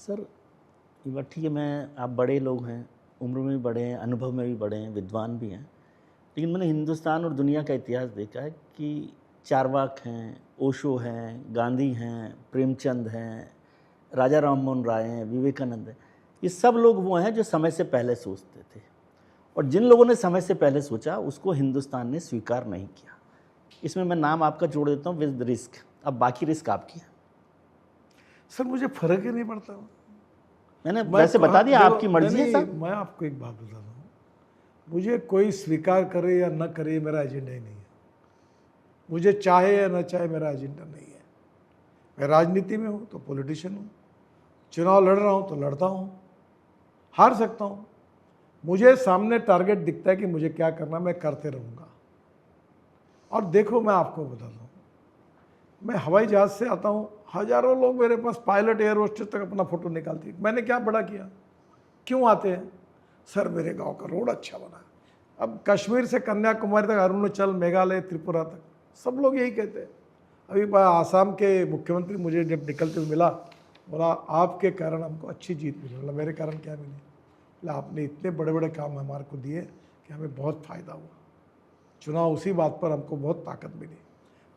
Sir ये बात ठीक है, आप बड़े लोग हैं, उम्र में भी बड़े हैं, अनुभव में भी बड़े हैं, विद्वान भी हैं, लेकिन मैंने हिंदुस्तान और दुनिया का इतिहास देखा है कि चारवाक हैं, ओशो हैं, गांधी हैं, प्रेमचंद हैं, राजा राममोहन राय हैं, विवेकानंद हैं, ये सब लोग वो हैं जो समय से पहले सोचते थे। और जिन लोगों ने समय से पहले सोचा उसको हिंदुस्तान ने स्वीकार नहीं किया। इसमें मैं नाम आपका जोड़ देता हूँ विद रिस्क। अब बाकी रिस्क आपकी है। सर मुझे फर्क ही नहीं पड़ता। मैंने वैसे बता दिया, आपकी मर्जी है सर। मैं आपको एक बात बताता हूँ, मुझे कोई स्वीकार करे या न करे मेरा एजेंडा ही नहीं है। मुझे चाहे या न चाहे मेरा एजेंडा नहीं है। मैं राजनीति में हूँ तो पॉलिटिशियन हूँ, चुनाव लड़ रहा हूँ तो लड़ता हूँ, हार सकता हूँ। मुझे सामने टारगेट दिखता है कि मुझे क्या करना, मैं करते रहूँगा। और देखो मैं आपको बताता हूँ, मैं हवाई जहाज़ से आता हूँ, हजारों लोग मेरे पास पायलट एयर होस्टेस तक अपना फोटो निकालती है। मैंने क्या बड़ा किया? क्यों आते हैं? सर मेरे गांव का रोड अच्छा बना। अब कश्मीर से कन्याकुमारी तक, अरुणाचल, मेघालय, त्रिपुरा तक सब लोग यही कहते हैं। अभी आसाम के मुख्यमंत्री मुझे जब निकलते हुए मिला, बोला आपके कारण हमको अच्छी जीत मिली। बोला मेरे कारण क्या मिली? बोला आपने इतने बड़े बड़े काम हमारे को दिए कि हमें बहुत फ़ायदा हुआ। चुनाव उसी बात पर हमको बहुत ताकत मिली।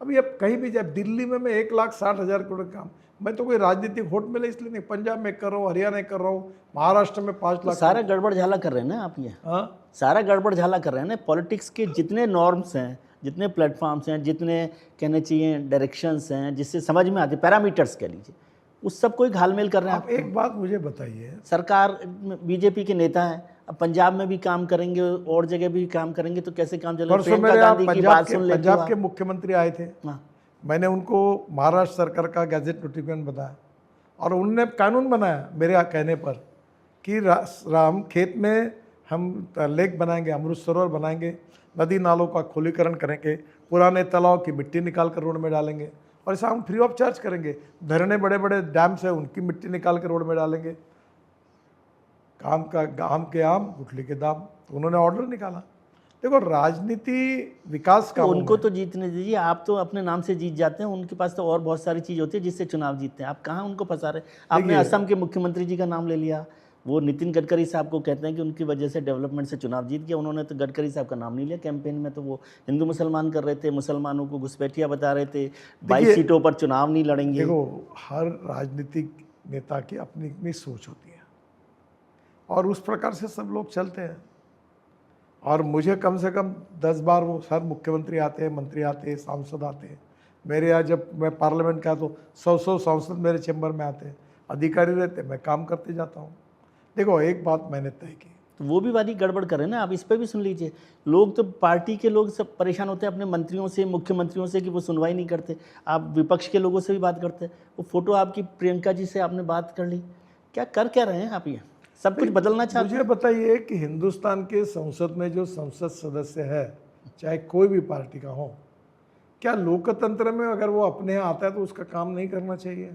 अभी अब कहीं भी जाए, दिल्ली में मैं 1,60,000 करोड़ काम, मैं तो कोई राजनीतिक वोट मिले इसलिए नहीं, पंजाब में कर रहा हूँ, हरियाणा में कर रहा हूँ, महाराष्ट्र में 5 लाख। सारा गड़बड़ झाला कर रहे हैं ना आप ये। हाँ, सारा गड़बड़ झाला कर रहे हैं ना। पॉलिटिक्स के जितने नॉर्म्स हैं, जितने प्लेटफॉर्म्स हैं, जितने कहने चाहिए डायरेक्शंस हैं, जिससे समझ में आते, पैरामीटर्स कह लीजिए, उस सब को ही घालमेल कर रहे हैं आप एक बात मुझे बताइए, सरकार बीजेपी के नेता हैं, अब पंजाब में भी काम करेंगे और जगह भी काम करेंगे तो कैसे काम चलेगा? परसों मेरे पंजाब के आप। मुख्यमंत्री आए थे। हाँ। मैंने उनको महाराष्ट्र सरकार का गैजेट नोटिफिकेशन बताया और उनने कानून बनाया मेरे कहने पर कि राम खेत में हम लेक बनाएंगे, अमृत सरोवर बनाएंगे, नदी नालों का खोलीकरण करेंगे, पुराने तालाब की मिट्टी निकाल कर रोड में डालेंगे और ऐसा हम फ्री ऑफ चार्ज करेंगे। धरने बड़े बड़े डैम्स है, उनकी मिट्टी निकाल कर रोड में डालेंगे। काम के आम गुठली के दाम। तो उन्होंने ऑर्डर निकाला। देखो राजनीति विकास का, उनको तो जीतने दीजिए। आप तो अपने नाम से जीत जाते हैं, उनके पास तो और बहुत सारी चीज़ होती है जिससे चुनाव जीतते हैं। आप कहाँ उनको फंसा रहे? आपने असम के मुख्यमंत्री जी का नाम ले लिया, वो नितिन गडकरी साहब को कहते हैं कि उनकी वजह से डेवलपमेंट से चुनाव जीत गया। उन्होंने तो गडकरी साहब का नाम नहीं लिया कैंपेन में। तो वो हिंदू मुसलमान कर रहे थे, मुसलमानों को घुसपैठिया बता रहे थे, 22 सीटों पर चुनाव नहीं लड़ेंगे। देखो हर राजनीतिक नेता की अपनी अपनी सोच होती है और उस प्रकार से सब लोग चलते हैं। और मुझे कम से कम 10 बार वो हर मुख्यमंत्री आते हैं, मंत्री आते हैं, सांसद आते हैं। मेरे यहाँ जब मैं पार्लियामेंट का तो 100 सांसद मेरे चैम्बर में आते हैं, अधिकारी रहते, मैं काम करते जाता हूँ। देखो एक बात मैंने तय की, तो वो भी वाली गड़बड़ कर रहे हैं ना। आप इस पर भी सुन लीजिए। लोग तो पार्टी के लोग सब परेशान होते हैं अपने मंत्रियों से, मुख्यमंत्रियों से कि वो सुनवाई नहीं करते। आप विपक्ष के लोगों से भी बात करते हैं। वो फोटो आपकी प्रियंका जी से आपने बात कर ली, क्या रहे हैं आप? ये सब कुछ बदलना चाहते हैं? मुझे बताइए कि हिंदुस्तान के संसद में जो संसद सदस्य है, चाहे कोई भी पार्टी का हो, क्या लोकतंत्र में अगर वो अपने यहाँ आता है तो उसका काम नहीं करना चाहिए?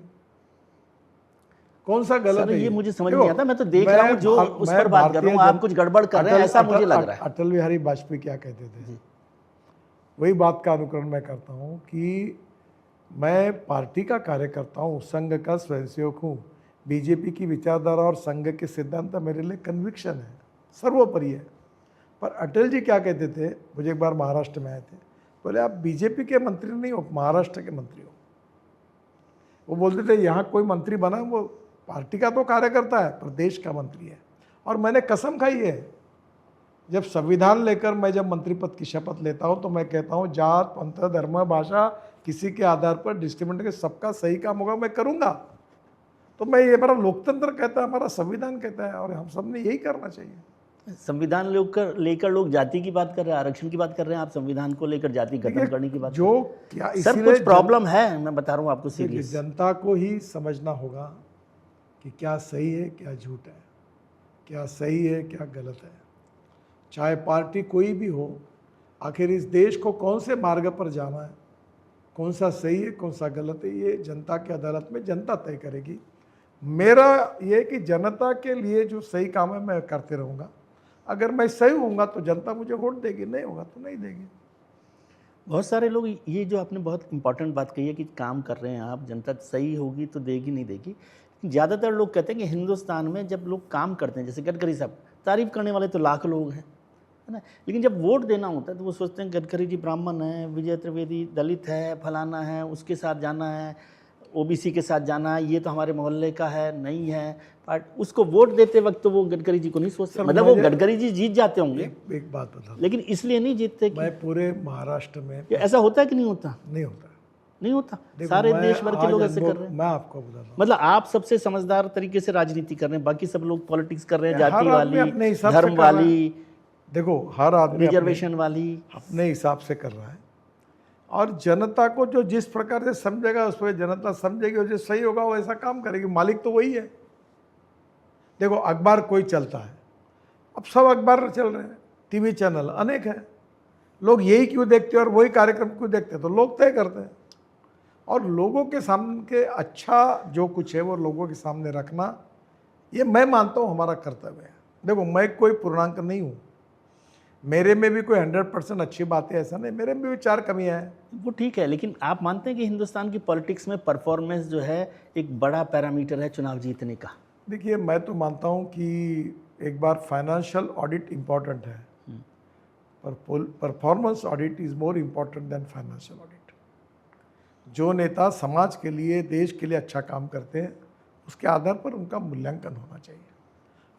कौन सा गलत है? ये मुझे समझ नहीं आता। मैं तो देख रहा हूँ जो उस पर बात कर रहा हूँ, आप कुछ गड़बड़ कर रहे हैं ऐसा मुझे लग रहा है। अटल बिहारी वाजपेयी क्या कहते थे, वही बात का अनुकरण मैं करता हूँ कि मैं पार्टी का कार्यकर्ता हूँ, संघ का स्वयंसेवक हूँ। बीजेपी की विचारधारा और संघ के सिद्धांत मेरे लिए कन्विक्शन है, सर्वोपरि है। पर अटल जी क्या कहते थे, मुझे एक बार महाराष्ट्र में आए थे, बोले आप बीजेपी के मंत्री नहीं हो, महाराष्ट्र के मंत्री हो। वो बोलते थे यहाँ कोई मंत्री बना वो पार्टी का तो कार्यकर्ता है पर देश का मंत्री है। और मैंने कसम खाई है, जब संविधान लेकर मैं जब मंत्री पद की शपथ लेता हूँ तो मैं कहता हूँ जात, पंथ, धर्म, भाषा किसी के आधार पर डिस्क्रिमिनेट के सबका सही काम होगा मैं करूँगा। तो मैं ये हमारा लोकतंत्र कहता है, हमारा संविधान कहता है और हम सब ने यही करना चाहिए। संविधान लेकर लोग जाति की बात कर रहे हैं, आरक्षण की बात कर रहे हैं। आप संविधान को लेकर जाति खत्म करने की बात जो क्या सर कुछ प्रॉब्लम है, मैं बता रहा हूँ आपको सीरियस। जनता को ही समझना होगा कि क्या सही है क्या झूठ है, क्या सही है क्या गलत है। चाहे पार्टी कोई भी हो, आखिर इस देश को कौन से मार्ग पर जाना है, कौन सा सही है कौन सा गलत है, ये जनता की अदालत में जनता तय करेगी। मेरा ये कि जनता के लिए जो सही काम है मैं करते रहूँगा। अगर मैं सही होऊंगा तो जनता मुझे वोट देगी, नहीं होगा तो नहीं देगी। बहुत सारे लोग ये जो आपने बहुत इंपॉर्टेंट बात कही है कि काम कर रहे हैं आप, जनता सही होगी तो देगी नहीं देगी, ज़्यादातर लोग कहते हैं कि हिंदुस्तान में जब लोग काम करते हैं, जैसे गडकरी साहब, तारीफ करने वाले तो लाख लोग हैं, है ना, लेकिन जब वोट देना होता है तो वो सोचते हैं गडकरी जी ब्राह्मण है, विजय त्रिवेदी दलित है, फलाना है, उसके साथ जाना है, ओबीसी के साथ जाना है, ये तो हमारे मोहल्ले का है, नहीं है। बट उसको वोट देते वक्त तो वो गडकरी जी को नहीं सोचते, मतलब वो गडकरी जी जीत जाते होंगे, एक बात बता, लेकिन इसलिए नहीं जीतते कि मैं पूरे महाराष्ट्र में, ऐसा होता है कि नहीं होता? नहीं होता, नहीं होता, सारे देश भर के लोग ऐसे कर रहे हैं। मैं आपको बताता हूँ, मतलब आप सबसे समझदार तरीके से राजनीति कर रहे हैं, बाकी सब लोग पॉलिटिक्स कर रहे हैं, हर जाति आदमी वाली, अपने हिसाब से धर्म कर रहा है। वाली, देखो हर आदमी रिजर्वेशन वाली, अपने हिसाब से कर रहा है, और जनता को जो जिस प्रकार से समझेगा उस पर जनता समझेगी, और जो सही होगा वो ऐसा काम करेगी, मालिक तो वही है। देखो अखबार कोई चलता है, अब सब अखबार चल रहे हैं, टीवी चैनल अनेक है, लोग यही क्यों देखते हैं और वही कार्यक्रम क्यों देखते हैं, तो लोग तय करते हैं। और लोगों के सामने के अच्छा जो कुछ है वो लोगों के सामने रखना, ये मैं मानता हूँ हमारा कर्तव्य है। देखो मैं कोई पूर्णांक नहीं हूँ, मेरे में भी कोई 100% अच्छी बात है ऐसा नहीं, मेरे में भी 4 कमियां हैं। वो ठीक है, लेकिन आप मानते हैं कि हिंदुस्तान की पॉलिटिक्स में परफॉर्मेंस जो है एक बड़ा पैरामीटर है चुनाव जीतने का? देखिए मैं तो मानता हूँ कि एक बार फाइनेंशियल ऑडिट इम्पॉर्टेंट है, पर performance audit is more important than financial audit. जो नेता समाज के लिए, देश के लिए अच्छा काम करते हैं, उसके आधार पर उनका मूल्यांकन होना चाहिए,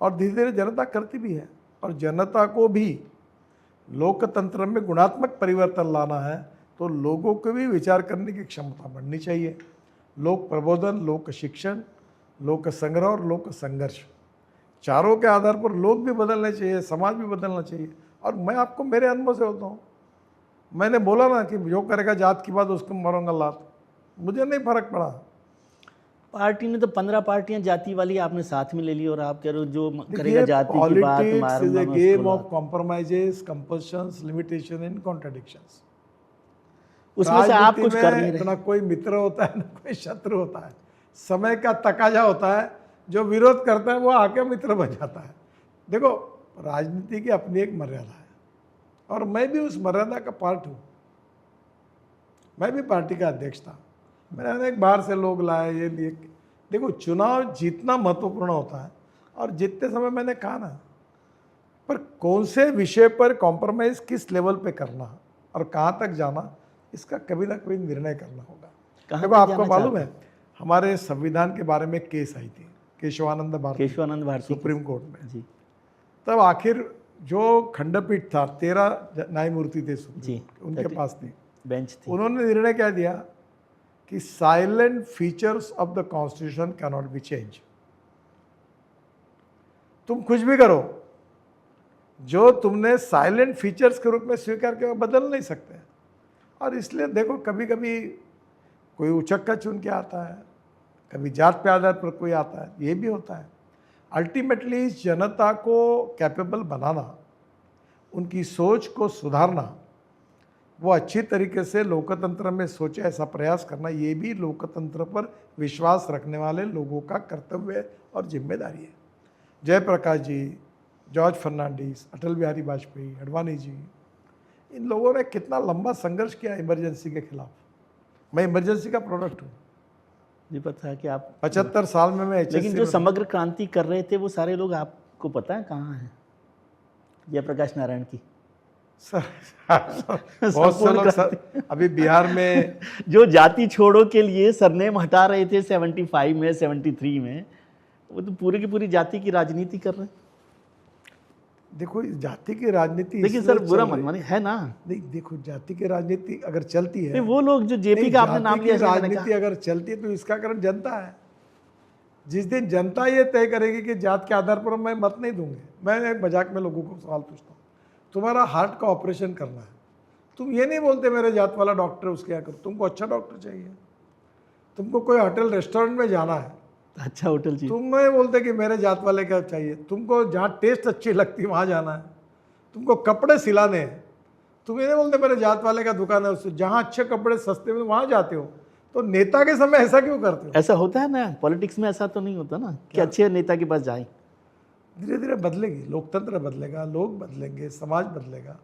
और धीरे धीरे जनता करती भी है। और जनता को भी लोकतंत्र में गुणात्मक परिवर्तन लाना है तो लोगों को भी विचार करने की क्षमता बढ़नी चाहिए। लोक प्रबोधन, लोक शिक्षण, लोक संग्रह और लोक संघर्ष, चारों के आधार पर लोग भी बदलने चाहिए, समाज भी बदलना चाहिए। और मैं आपको मेरे अनुभव से होता हूँ, मैंने बोला ना कि जो करेगा जात की बात उसको मारूंगा लात, मुझे नहीं फर्क पड़ा। पार्टी ने तो 15 पार्टियां जाति वाली आपने साथ में ले ली, और आप कह रहे हो जो करेगा जाति की बात मारूंगा मैं गेम उसको ऑफ लात। Compromises, compulsions, limitation and contradictions. उसमें से आप कुछ कर नहीं रहे। ना कोई मित्र होता है ना कोई शत्रु होता है, समय का तकाजा होता है, जो विरोध करता है वो आके मित्र बन जाता है। देखो राजनीति की अपनी एक मर्यादा है, और मैं भी उस मर्यादा का पार्ट हूँ। मैं भी पार्टी का अध्यक्ष था, मैंने अनेक बाहर से लोग लाए, ये लिए। देखो चुनाव जीतना महत्वपूर्ण होता है, और जीतते समय मैंने कहा ना, पर कौन से विषय पर कॉम्प्रोमाइज़ किस लेवल पे करना और कहाँ तक जाना, इसका कभी ना कभी निर्णय करना होगा। देखो आपको मालूम है हमारे संविधान के बारे में केस आई थी केशवानंद भारती सुप्रीम कोर्ट में जी। तब आखिर जो खंडपीठ था, 13 न्यायमूर्ति थे सुप्रीम कोर्ट, उनके पास थी बेंच थी, उन्होंने निर्णय क्या दिया कि salient features of the constitution can not be change. तुम कुछ भी करो, जो तुमने साइलेंट फीचर्स के रूप में स्वीकार किया बदल नहीं सकते। और इसलिए देखो कभी कभी कोई उचक्का चुन के आता है, कभी जात पे आधार पर कोई आता है, ये भी होता है। अल्टीमेटली जनता को कैपेबल बनाना, उनकी सोच को सुधारना, वो अच्छी तरीके से लोकतंत्र में सोचे ऐसा प्रयास करना, ये भी लोकतंत्र पर विश्वास रखने वाले लोगों का कर्तव्य और जिम्मेदारी है। जयप्रकाश जी, जॉर्ज फर्नांडिस, अटल बिहारी वाजपेयी, अडवाणी जी, इन लोगों ने कितना लंबा संघर्ष किया इमरजेंसी के खिलाफ। मैं इमरजेंसी का प्रोडक्ट हूँ, जी पता है कि आप 75 साल में मैं लेकिन जो समग्र क्रांति कर रहे थे वो सारे लोग आपको पता है कहाँ हैं? जयप्रकाश नारायण की सर बहुत से लोग सर, अभी बिहार में जो जाति छोड़ो के लिए सरनेम हटा रहे थे 75 में 73 में, वो तो पूरी की पूरी जाति की राजनीति कर रहे हैं। देखो इस जाति की राजनीति, लेकिन सर बुरा मत मानिए, है ना? नहीं देखो जाति की राजनीति अगर चलती है, वो लोग जो जेपी का आपने नाम लिया, राजनीति अगर चलती है तो इसका कारण जनता है। जिस दिन जनता ये तय करेगी कि जात के आधार पर मैं मत नहीं दूंगी। मैं एक मजाक में लोगों को सवाल पूछता हूँ, तुम्हारा हार्ट का ऑपरेशन करना है, तुम ये नहीं बोलते मेरे जात वाला डॉक्टर उसके यहाँ करो, तुमको अच्छा डॉक्टर चाहिए। तुमको कोई होटल रेस्टोरेंट में जाना है, अच्छा होटल चाहिए, तुम नहीं बोलते कि मेरे जात वाले का चाहिए। तुमको जहाँ टेस्ट अच्छी लगती है वहाँ जाना है। तुमको कपड़े सिलाने हैं, तुम ये नहीं बोलते मेरे जात वाले का दुकान है, उससे जहाँ अच्छे कपड़े सस्ते में वहाँ जाते हो। तो नेता के समय ऐसा क्यों करते हो? ऐसा होता है ना, पॉलिटिक्स में ऐसा तो नहीं होता ना कि अच्छे नेता के पास जाए। धीरे धीरे बदलेगी, लोकतंत्र बदलेगा, लोग बदलेंगे, समाज बदलेगा,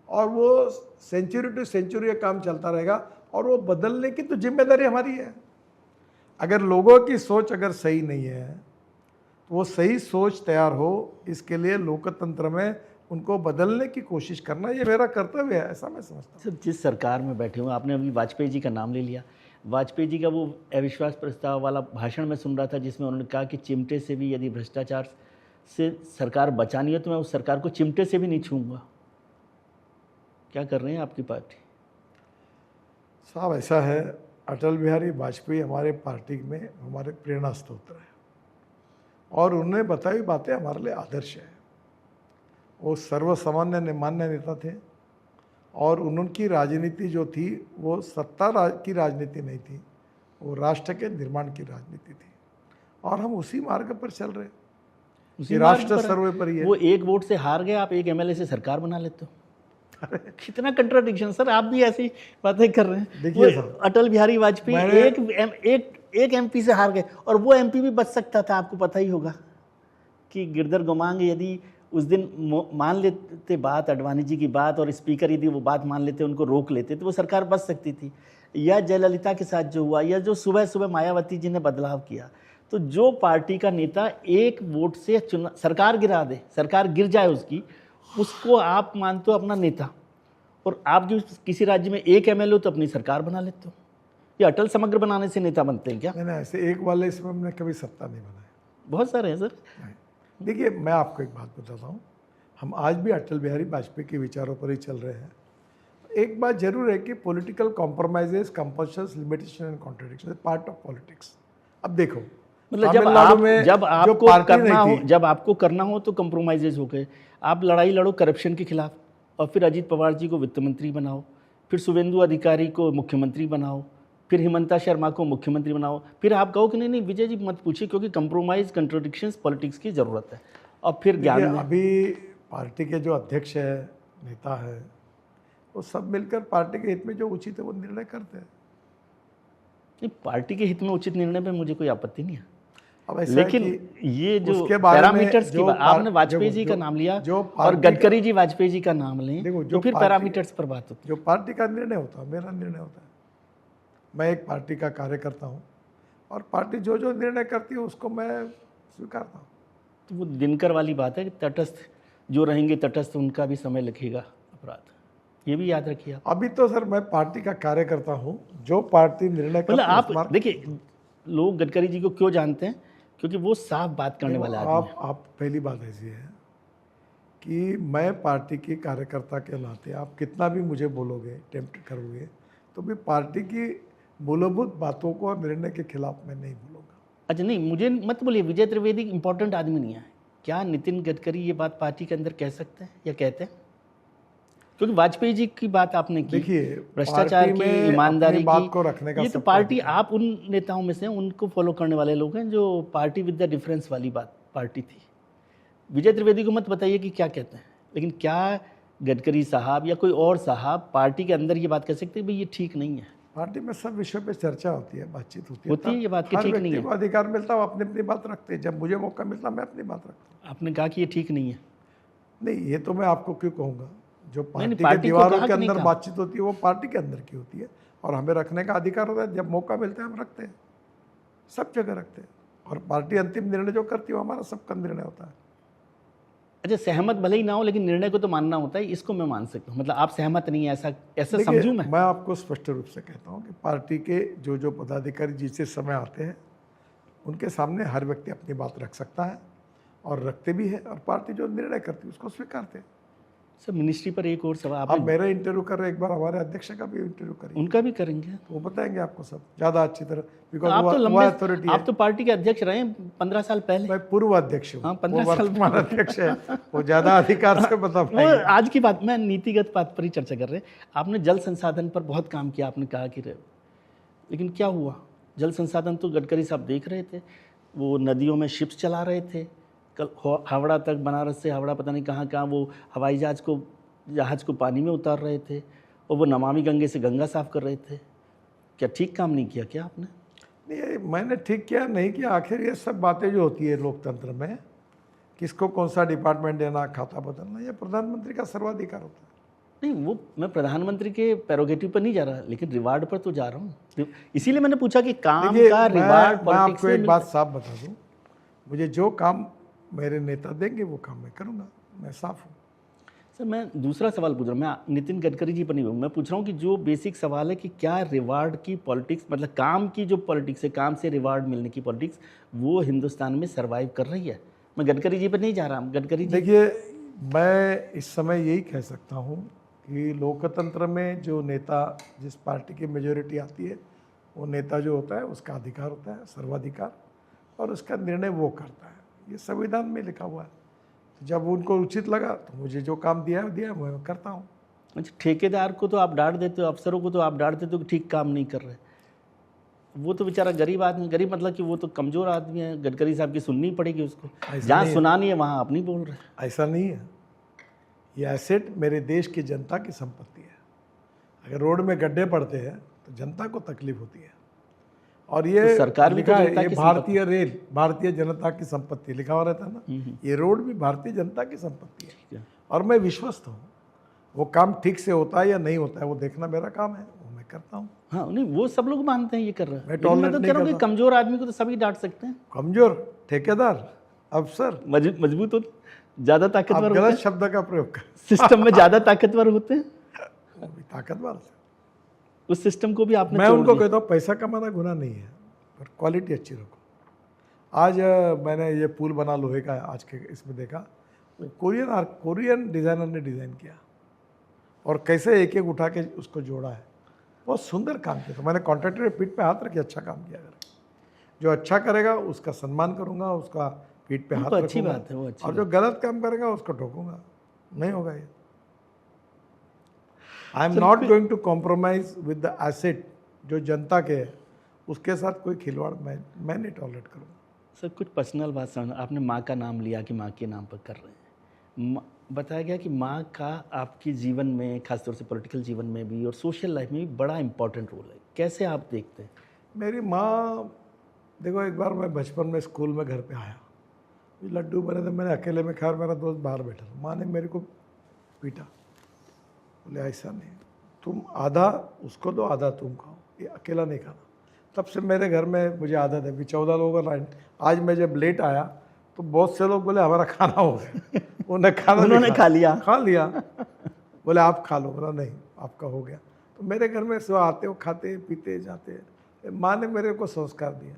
और वो सेंचुरी टू सेंचुरी काम चलता रहेगा। और वो बदलने की तो जिम्मेदारी हमारी है। अगर लोगों की सोच अगर सही नहीं है तो वो सही सोच तैयार हो, इसके लिए लोकतंत्र में उनको बदलने की कोशिश करना ये मेरा कर्तव्य है, ऐसा मैं समझता हूँ। सर, जिस सरकार में बैठे हुए, आपने अभी वाजपेयी जी का नाम ले लिया। वाजपेयी जी का वो अविश्वास प्रस्ताव वाला भाषण में सुन रहा था, जिसमें उन्होंने कहा कि चिमटे से भी यदि भ्रष्टाचार से सरकार बचानी है तो मैं उस सरकार को चिमटे से भी नहीं छूऊंगा। क्या कर रहे हैं आपकी पार्टी? साहब ऐसा है, अटल बिहारी वाजपेयी हमारे पार्टी में हमारे प्रेरणा स्रोत है और उन्होंने बताई बातें हमारे लिए आदर्श है। वो सर्वसामान्य मान्य नेता थे और उनकी राजनीति जो थी वो सत्ता की राजनीति नहीं थी, वो राष्ट्र के निर्माण की राजनीति थी और हम उसी मार्ग पर चल रहे हैं। उसी राष्ट्र मार्ग पर सर्वोपरि है। वो एक वोट से हार गए, आप एक एमएलए से सरकार बना लेते हो। कितना कंट्राडिक्शन सर, आप भी ऐसी बातें कर रहे हैं। देखिए वो अटल बिहारी वाजपेयी एक एमपी से हार गए और वो एमपी भी बच सकता था। आपको पता ही होगा कि गिरधर गोमांग यदि उस दिन मान लेते बात, अडवाणी जी की बात, और स्पीकर यदि वो बात मान लेते, उनको रोक लेते, तो वो सरकार बच सकती थी। या जयललिता के साथ जो हुआ, या जो सुबह सुबह मायावती जी ने बदलाव किया, तो जो पार्टी का नेता एक वोट से सरकार गिरा दे, सरकार गिर जाए उसको आप मानते हो अपना नेता, और आप जो किसी राज्य में एक एमएलए हो तो अपनी सरकार बना लेते हो। ये अटल समग्र बनाने से नेता बनते हैं क्या? नहीं, ऐसे एक वाले इसमें हमने कभी सत्ता नहीं बनाई। बहुत सारे हैं सर। देखिए, मैं आपको एक बात बताता हूँ, हम आज भी अटल बिहारी वाजपेयी के विचारों पर ही चल रहे हैं। एक बात जरूर है कि political compromises, compulsions, limitation and contradiction part of politics. अब देखो, मतलब जब आपको करना हो तो कंप्रोमाइजेज हो गए। आप लड़ाई लड़ो करप्शन के खिलाफ, और फिर अजीत पवार जी को वित्त मंत्री बनाओ, फिर शुभेंदु अधिकारी को मुख्यमंत्री बनाओ, फिर हिमंता शर्मा को मुख्यमंत्री बनाओ, फिर आप कहो कि नहीं विजय जी मत पूछिए, क्योंकि कंप्रोमाइज, कंट्रोडिक्शंस पॉलिटिक्स की ज़रूरत है। और फिर ज्ञान में अभी पार्टी के जो अध्यक्ष है, नेता है, वो सब मिलकर पार्टी के हित में जो उचित है वो निर्णय करते हैं। नहीं, पार्टी के हित में उचित निर्णय पे मुझे कोई आपत्ति नहीं है, लेकिन ये जो पैरामीटर्स की बात, आपने वाजपेयी जी का नाम लिया और गडकरी जी वाजपेयी जी का नाम लें, तो फिर पैरामीटर्स पर बात होती है। जो पार्टी का निर्णय होता है, मेरा निर्णय होता है। मैं एक पार्टी का कार्यकर्ता हूँ और पार्टी जो जो निर्णय करती है उसको मैं स्वीकारता हूँ। तो वो दिनकर वाली बात है कि तटस्थ जो रहेंगे तटस्थ, उनका भी समय लिखेगा अपराध, ये भी याद रखिए आप। अभी तो सर मैं पार्टी का कार्यकर्ता हूँ, जो पार्टी निर्णय मतलब आप देखिए, लोग गडकरी जी को क्यों जानते हैं? क्योंकि वो साफ बात करने वाले आदमी हैं। आप पहली बात ऐसी है कि मैं पार्टी के कार्यकर्ता के नाते आप कितना भी मुझे बोलोगे, टेम्प्ट करोगे, तो भी पार्टी की मूलभूत बातों को और निर्णय के खिलाफ मैं नहीं बोलूँगा। अच्छा, नहीं मुझे मत बोलिए, विजय त्रिवेदी इंपॉर्टेंट आदमी नहीं है क्या? नितिन गडकरी ये बात पार्टी के अंदर कह सकते हैं या कहते हैं? क्योंकि वाजपेयी जी की बात आपने की, देखिए, भ्रष्टाचार की, ईमानदारी बात को रखने का, ये तो पार्टी, आप उन नेताओं में से उनको फॉलो करने वाले लोग हैं जो पार्टी विद द डिफरेंस वाली बात पार्टी थी। विजय त्रिवेदी को मत बताइए कि क्या कहते हैं, लेकिन क्या गडकरी साहब या कोई और साहब पार्टी के अंदर ये बात कह सकते हैं भाई ये ठीक नहीं है? पार्टी में सब विषयों पे चर्चा होती है, बातचीत होती है ये बात कि ठीक नहीं है। को अधिकार मिलता है, अपनी अपनी बात रखते हैं। जब मुझे मौका मिलता मैं अपनी बात रखता हूँ। आपने कहा कि ये ठीक नहीं है। नहीं, ये तो मैं आपको क्यों कहूँगा? जो पार्टी के दीवारों के अंदर बातचीत होती है वो पार्टी के अंदर की होती है और हमें रखने का अधिकार होता है। जब मौका मिलता है हम रखते हैं, सब जगह रखते हैं, और पार्टी अंतिम निर्णय जो करती है वो हमारा सबका निर्णय होता है। अच्छा, सहमत भले ही ना हो लेकिन निर्णय को तो मानना होता है, इसको मैं मान सकता हूँ। मतलब आप सहमत नहीं है, ऐसा समझूं मैं आपको स्पष्ट रूप से कहता हूँ कि पार्टी के जो जो पदाधिकारी जिस समय आते हैं उनके सामने हर व्यक्ति अपनी बात रख सकता है और रखते भी है, और पार्टी जो निर्णय करती है उसको स्वीकारते हैं। सर, मिनिस्ट्री पर एक और सवाल, आप मेरा इंटरव्यू कर रहे, एक बार हमारे अध्यक्ष का भी इंटरव्यू करिए, उनका भी करेंगे, तो वो बताएंगे आपको सब ज़्यादा अच्छी तरह, बिकॉज आप तो लंबे अथॉरिटी, आप तो पार्टी के अध्यक्ष रहे 15 साल पहले। मैं पूर्व अध्यक्ष हूँ। हाँ, 15 साल अध्यक्ष है, वो ज़्यादा अधिकार से बता पाएंगे। आज की बात, मैं नीतिगत बात पर ही चर्चा कर रहे हैं। आपने जल संसाधन पर बहुत काम किया, आपने कहा कि लेकिन क्या हुआ? जल संसाधन तो गडकरी साहब देख रहे थे, वो नदियों में शिप्स चला रहे थे, कल हावड़ा तक, बनारस से हावड़ा पता नहीं कहाँ वो हवाई जहाज को पानी में उतार रहे थे, और वो नमामि गंगे से गंगा साफ कर रहे थे। क्या ठीक काम नहीं किया क्या आपने? नहीं, मैंने ठीक किया नहीं किया, आखिर ये सब बातें जो होती है लोकतंत्र में, किसको कौन सा डिपार्टमेंट देना, खाता बदलना, ये प्रधानमंत्री का सर्वाधिकार होता है। नहीं, वो मैं प्रधानमंत्री के प्रेरोगेटिव पर नहीं जा रहा, लेकिन रिवार्ड पर तो जा रहा हूँ। इसीलिए मैंने पूछा कि काम देखिए, का रिवार्ड मैं पॉलिटिक्स आपको में एक बात साफ बता दूं, मुझे जो काम मेरे नेता देंगे वो काम मैं करूंगा, मैं साफ हूँ। सर, मैं दूसरा सवाल पूछ रहा हूँ, मैं नितिन गडकरी जी पर नहीं हूँ, मैं पूछ रहा हूँ कि जो बेसिक सवाल है कि क्या रिवार्ड की पॉलिटिक्स, मतलब काम की जो पॉलिटिक्स है, काम से रिवार्ड मिलने की पॉलिटिक्स, वो हिंदुस्तान में सर्वाइव कर रही है? मैं गडकरी जी पर नहीं जा रहा हूँ, गडकरी जी। देखिए, मैं इस समय यही कह सकता हूँ कि लोकतंत्र में जो नेता, जिस पार्टी की मेजोरिटी आती है, वो नेता जो होता है उसका अधिकार होता है, सर्वाधिकार, और उसका निर्णय वो करता है। ये संविधान में लिखा हुआ है। तो जब उनको उचित लगा तो मुझे जो काम दिया है दिया, मैं करता हूँ। अच्छा, ठेकेदार को तो आप डांट देते हो, अफसरों को तो आप डांट देते हो कि ठीक काम नहीं कर रहे। वो तो बेचारा गरीब आदमी, गरीब मतलब कि वो तो कमज़ोर आदमी है, गडकरी साहब की सुननी पड़ेगी उसको। जहाँ सुनानी है वहाँ आप नहीं बोल रहे। ऐसा नहीं है। ये एसेट मेरे देश की जनता की संपत्ति है। अगर रोड में गड्ढे पड़ते हैं तो जनता को तकलीफ होती है। और ये तो सरकार भी तो लिखा है, जनता ये की भारतीय रेल भारतीय जनता की संपत्ति लिखा हुआ रहता है ना, ये रोड भी भारतीय जनता की संपत्ति है। और मैं विश्वस्त हूँ, वो काम ठीक से होता है या नहीं होता है वो देखना मेरा काम है, वो मैं करता हूँ। हाँ, नहीं, वो सब लोग मानते हैं ये कर रहा है, मैं लेकिन मैं टॉलरेट तो नहीं कह रहा हूँ कि करता। कमज़ोर आदमी को तो सभी डांट सकते हैं। कमजोर ठेकेदार, अफसर मजबूत हो, ज़्यादा ताकतवर आप होते गलत हैं, शब्द का प्रयोग कर सिस्टम में ज़्यादा ताकतवर होते हैं, वो भी ताकतवर है। उस सिस्टम को भी आपने मैं तोड़ उनको दिया। कहता हूँ पैसा कमाना गुनाह नहीं है, पर क्वालिटी अच्छी रखो। आज मैंने ये पुल बना लोहे का, आज के इसमें देखा, कोरियन डिज़ाइनर ने डिज़ाइन किया और कैसे एक एक उठा के उसको जोड़ा है। बहुत सुंदर काम किया। तो मैंने कॉन्ट्रैक्टर के पीठ पे हाथ रख के अच्छा काम किया। अगर जो अच्छा करेगा उसका सम्मान करूंगा, उसका पीठ पे हाथ तो अच्छी रखूंगा, बात है, वो अच्छी और जो गलत काम करेगा उसको ठोकूंगा। नहीं होगा ये। I am not going to compromise with the asset जो जनता के है, उसके साथ कोई खिलवाड़ मैं नहीं टॉलरेट करूँगा। सर, कुछ पर्सनल बात समझ, आपने माँ का नाम लिया कि माँ के नाम पर कर रहे हैं। बताया गया कि माँ का आपके जीवन में, खासतौर से पॉलिटिकल जीवन में भी और सोशल लाइफ में भी बड़ा इंपॉर्टेंट रोल है। कैसे आप देखते हैं? मेरी माँ, देखो, एक बार मैं बचपन में स्कूल में घर पे आया, लड्डू बने थे, मैंने अकेले में खाया, मेरा दोस्त बाहर बैठा था। माँ ने मेरे को पीटा, बोले ऐसा नहीं, तुम आधा उसको दो, आधा तुम खाओ, ये अकेला नहीं खाना। तब से मेरे घर में मुझे आदत है। 14 लोगों का लाइन। आज मैं जब लेट आया तो बहुत से लोग बोले हमारा खाना हो गया। उन्होंने खा लिया। बोले आप खा लो, बोला नहीं आपका हो गया। तो मेरे घर में सब आते हो, खाते पीते जाते हैं। माँ ने मेरे को संस्कार दिया,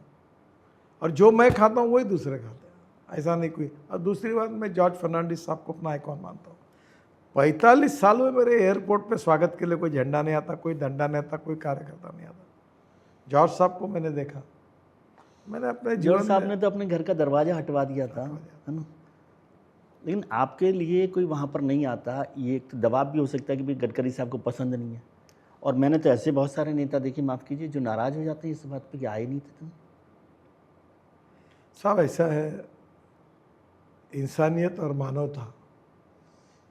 और जो मैं खाता हूँ वही दूसरे खाते हैं, ऐसा नहीं कोई। और दूसरी बात, मैं जॉर्ज फर्नांडिस साहब को अपना आइकॉन मानता हूँ। 45 सालों में मेरे एयरपोर्ट पे स्वागत के लिए कोई झंडा नहीं आता, कोई डंडा नहीं आता, कोई कार्यकर्ता नहीं आता। जॉर्ज साहब को मैंने देखा, मैंने अपने जीवन जॉर्ज साहब ने तो अपने घर का दरवाजा हटवा दिया था, है ना। लेकिन आपके लिए कोई वहाँ पर नहीं आता, ये एक दबाव भी हो सकता है कि भाई गडकरी साहब को पसंद नहीं है। और मैंने तो ऐसे बहुत सारे नेता देखे, माफ़ कीजिए, जो नाराज़ हो जाते हैं इस बात पे कि आए नहीं थे तुम। साहब ऐसा है, इंसानियत और मानवता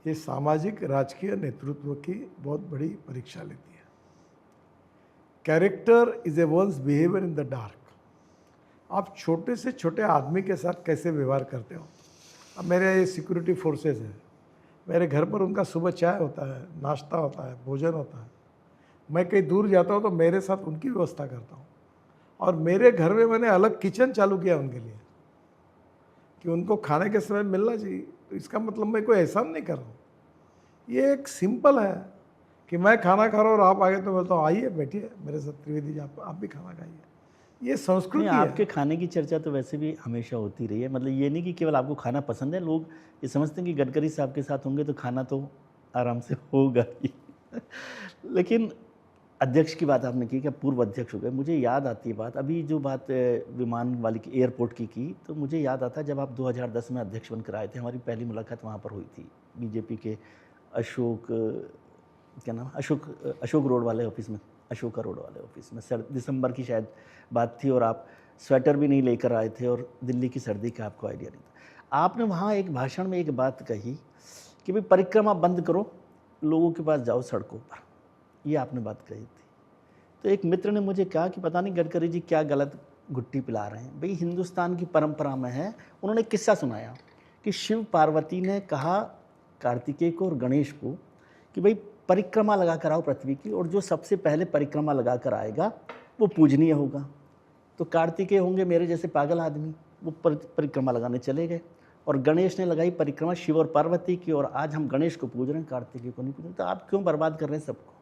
ये सामाजिक राजकीय नेतृत्व की बहुत बड़ी परीक्षा लेती है। Character is a one's behaviour in the dark. आप छोटे से छोटे आदमी के साथ कैसे व्यवहार करते हो। अब मेरे ये सिक्योरिटी फोर्सेस है, मेरे घर पर उनका सुबह चाय होता है, नाश्ता होता है, भोजन होता है। मैं कहीं दूर जाता हूँ तो मेरे साथ उनकी व्यवस्था करता हूँ, और मेरे घर में मैंने अलग किचन चालू किया उनके लिए कि उनको खाने के समय मिलना चाहिए। तो इसका मतलब मैं कोई एहसान नहीं कर रहा हूँ। ये एक सिंपल है कि मैं खाना खा रहा हूँ और आप आगे तो बोलता हूँ आइए बैठिए मेरे साथ त्रिवेदी जी, आप भी खाना खाइए। ये संस्कृति है। आपके खाने की चर्चा तो वैसे भी हमेशा होती रही है। मतलब ये नहीं कि केवल आपको खाना पसंद है, लोग ये समझते हैं कि गडकरी साहब के साथ होंगे तो खाना तो आराम से होगा ही। लेकिन अध्यक्ष की बात आपने की कि पूर्व अध्यक्ष हो गए, मुझे याद आती है बात, अभी जो बात विमान वाली की, एयरपोर्ट की, तो मुझे याद आता जब आप 2010 में अध्यक्ष बनकर आए थे, हमारी पहली मुलाकात वहाँ पर हुई थी, बीजेपी के अशोक, क्या नाम, अशोक रोड वाले ऑफिस में, अशोका रोड वाले ऑफिस में। दिसंबर की शायद बात थी, और आप स्वेटर भी नहीं लेकर आए थे, और दिल्ली की सर्दी का आपको आइडिया नहीं था। आपने वहाँ एक भाषण में एक बात कही कि भाई परिक्रमा बंद करो, लोगों के पास जाओ सड़कों पर, ये आपने बात कही थी। तो एक मित्र ने मुझे कहा कि पता नहीं गडकरी जी क्या गलत गुट्टी पिला रहे हैं। भाई हिंदुस्तान की परंपरा में है, उन्होंने किस्सा सुनाया कि शिव पार्वती ने कहा कार्तिकेय को और गणेश को कि भाई परिक्रमा लगा कर आओ पृथ्वी की, और जो सबसे पहले परिक्रमा लगा कर आएगा वो पूजनीय होगा। तो कार्तिकेय होंगे मेरे जैसे पागल आदमी, वो परिक्रमा लगाने चले गए, और गणेश ने लगाई परिक्रमा शिव और पार्वती की, और आज हम गणेश को पूज रहे हैं, कार्तिकेय को नहीं पूज रहे। तो आप क्यों बर्बाद कर रहे हैं सबको?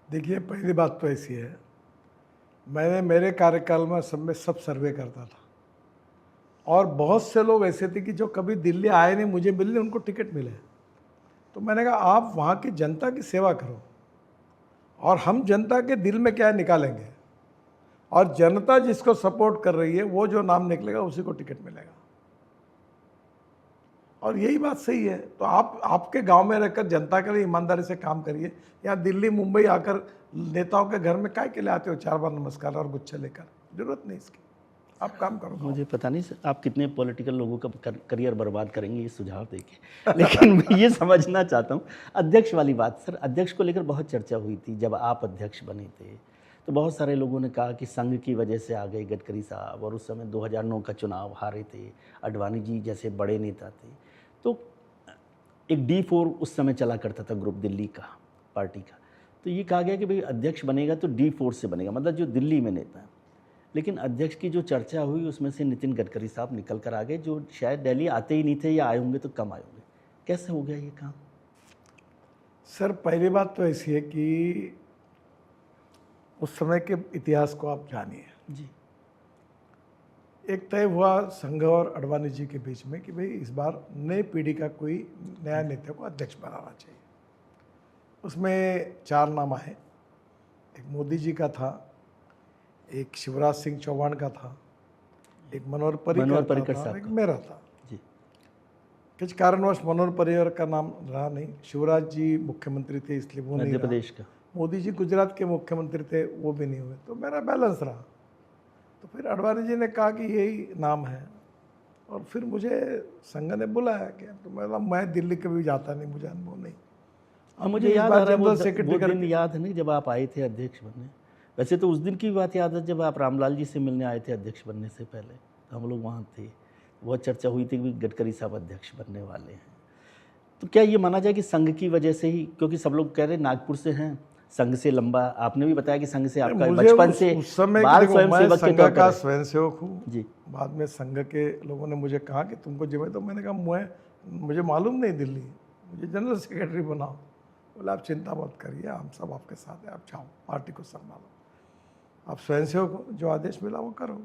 देखिए, पहली बात तो ऐसी है, मैंने मेरे कार्यकाल में सब सर्वे करता था, और बहुत से लोग ऐसे थे कि जो कभी दिल्ली आए नहीं, मुझे मिलने उनको टिकट मिले। तो मैंने कहा आप वहाँ की जनता की सेवा करो, और हम जनता के दिल में क्या निकालेंगे, और जनता जिसको सपोर्ट कर रही है वो जो नाम निकलेगा उसी को टिकट मिलेगा। और यही बात सही है। तो आप आपके गांव में रहकर जनता के लिए ईमानदारी से काम करिए। या दिल्ली मुंबई आकर नेताओं के घर में काय के लिए आते हो 4 बार नमस्कार और गुच्छे लेकर? जरूरत नहीं इसकी, आप काम करो। मुझे पता नहीं सर आप कितने पॉलिटिकल लोगों का करियर बर्बाद करेंगे ये सुझाव देके, लेकिन मैं ये समझना चाहता हूँ अध्यक्ष वाली बात। सर, अध्यक्ष को लेकर बहुत चर्चा हुई थी जब आप अध्यक्ष बने थे, तो बहुत सारे लोगों ने कहा कि संघ की वजह से आ गए गडकरी साहब, और उस समय 2009 का चुनाव हारे थे, अडवाणी जी जैसे बड़े नेता थे। तो एक D4 उस समय चला करता था ग्रुप दिल्ली का पार्टी का, तो ये कहा गया कि भाई अध्यक्ष बनेगा तो D4 से बनेगा, मतलब जो दिल्ली में नेता है। लेकिन अध्यक्ष की जो चर्चा हुई उसमें से नितिन गडकरी साहब निकल कर आ गए, जो शायद दिल्ली आते ही नहीं थे, या आए होंगे तो कम आए होंगे। कैसे हो गया ये काम? सर, पहली बात तो ऐसी है कि उस समय के इतिहास को आप जानिए जी। एक तय हुआ संघ और अडवाणी जी के बीच में कि भाई इस बार नई पीढ़ी का कोई नया नेता को अध्यक्ष बनाना चाहिए। उसमें 4 नाम आए, एक मोदी जी का था, एक शिवराज सिंह चौहान का था, एक मनोहर पर्रिकर था, एक मेरा था जी। कुछ कारणवश मनोहर पर्रिकर का नाम रहा नहीं। शिवराज जी मुख्यमंत्री थे इसलिए वो नहीं मध्य रहा। प्रदेश का। मोदी जी गुजरात के मुख्यमंत्री थे, वो भी नहीं हुए, तो मेरा बैलेंस रहा। तो फिर अडवाणी जी ने कहा कि यही नाम है, और फिर मुझे संघ ने बुलाया कि तो मैं दिल्ली कभी जाता नहीं, मुझे अनुभव नहीं। मुझे याद आ रहा है वो दिन याद है नहीं जब आप आए थे अध्यक्ष बनने। वैसे तो उस दिन की बात याद है जब आप रामलाल जी से मिलने आए थे अध्यक्ष बनने से पहले, तो हम लोग वहाँ थे, बहुत चर्चा हुई थी कि गडकरी साहब अध्यक्ष बनने वाले हैं। तो क्या ये माना जाए कि संघ की वजह से ही, क्योंकि सब लोग कह रहे हैं नागपुर से हैं, संघ से लंबा, आपने भी बताया कि संघ से आपका बचपन से उस समय बाल स्वयंसेवक संघ का स्वयंसेवक हूँ जी। बाद में संघ के लोगों ने मुझे कहा कि तुमको जिम्मे, तो मैंने कहा मुझे मालूम नहीं दिल्ली, मुझे जनरल सेक्रेटरी बनाओ। बोले आप चिंता मत करिए, हम सब आपके साथ हैं, आप जाओ पार्टी को संभालो, आप स्वयंसेवक हो, जो आदेश मिला वो करो।